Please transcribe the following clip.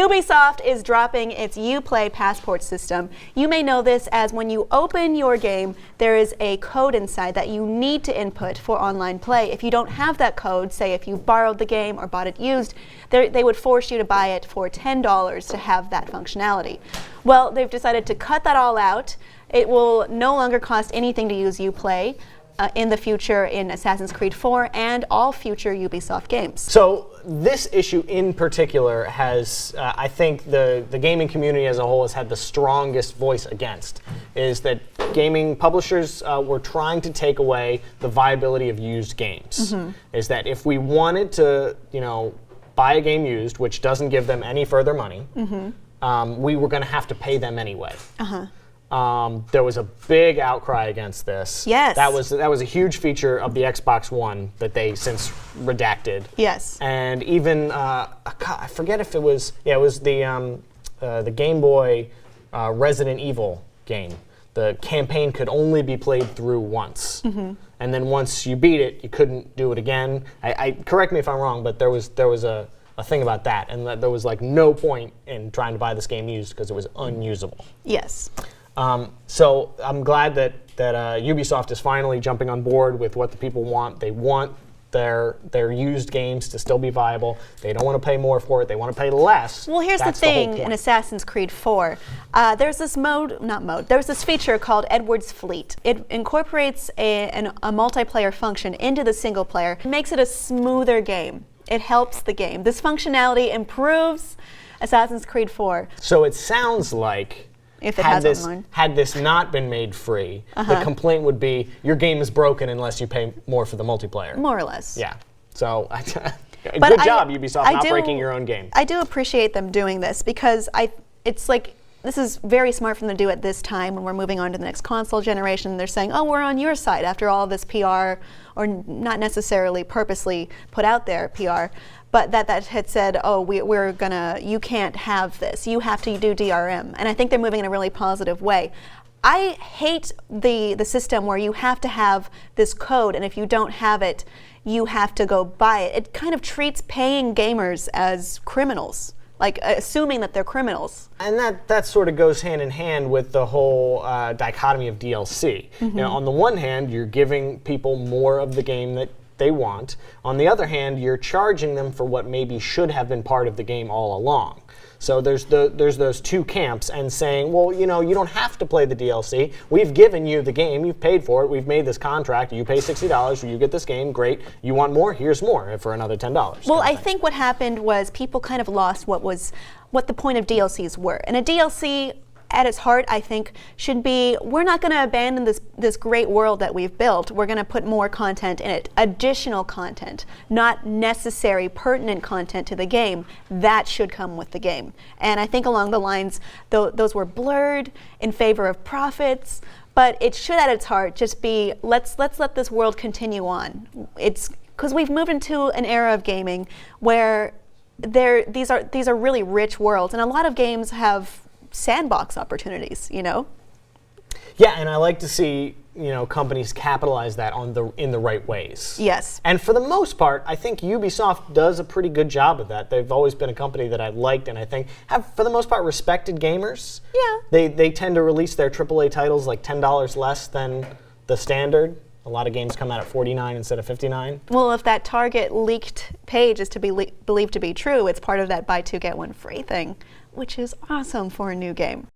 Ubisoft is dropping its Uplay passport system. You may know this as when you open your game, there is a code inside that you need to input for online play. If you don't have that code, say if you borrowed the game or bought it used, they would force you to buy it for $10 to have that functionality. Well, they've decided to cut that all out. It will no longer cost anything to use Uplay in the future in Assassin's Creed 4 and all future Ubisoft games. So this issue in particular has, I think the gaming community as a whole has had the strongest voice against, is that gaming publishers were trying to take away the viability of used games. Is that if we wanted to, buy a game used, which doesn't give them any further money, we were going to have to pay them anyway. There was a big outcry against this. Yes. That was a huge feature of the Xbox One that they since redacted. Yes. And even I forget if it was the Game Boy Resident Evil game. The campaign could only be played through once, and then once you beat it, you couldn't do it again. I correct me if I'm wrong, but there was a thing about that, and that there was like no point in trying to buy this game used because it was unusable. Yes. So I'm glad that Ubisoft is finally jumping on board with what the people want. They want their used games to still be viable. They don't want to pay more for it. They want to pay less. Well, here's That's the thing whole point. in Assassin's Creed 4. There's this there's this feature called Edward's Fleet. It incorporates a multiplayer function into the single player. It makes it a smoother game. It helps the game. This functionality improves Assassin's Creed 4. So it sounds like if it has online. Had this not been made free, the complaint would be your game is broken unless you pay more for the multiplayer. More or less. Yeah. So good But job, Ubisoft, not breaking your own game. I do appreciate them doing this because it's like this is very smart for them to do at this time when we're moving on to the next console generation. They're saying, oh, we're on your side after all this PR, or not necessarily purposely put out there PR, but that had said, oh, you can't have this. You have to do DRM. And I think they're moving in a really positive way. I hate the system where you have to have this code, and if you don't have it, you have to go buy it. It kind of treats paying gamers as criminals, like assuming that they're criminals. And that sort of goes hand in hand with the whole dichotomy of DLC. On the one hand, you're giving people more of the game that they want. On the other hand, you're charging them for what maybe should have been part of the game all along. So there's those two camps, and saying, well, you don't have to play the DLC. We've given you the game. You've paid for it. We've made this contract. You pay $60. You get this game. Great. You want more? Here's more for another $10. Well, I think what happened was people kind of lost what the point of DLCs were. And a DLC, at its heart, I think, should be, we're not going to abandon this great world that we've built. We're going to put more content in it, additional content, not necessary, pertinent content to the game. That should come with the game. And I think along the lines, those were blurred in favor of profits, but it should at its heart just be, let's let this world continue on. It's because we've moved into an era of gaming where these are really rich worlds, and a lot of games have sandbox opportunities, Yeah, and I like to see companies capitalize that in the right ways. Yes. And for the most part, I think Ubisoft does a pretty good job of that. They've always been a company that I've liked, and I think have, for the most part, respected gamers. Yeah. They tend to release their AAA titles like $10 less than the standard. A lot of games come out at $49 instead of $59. Well, if that Target leaked page is to be believed to be true, it's part of that buy two get one free thing, which is awesome for a new game.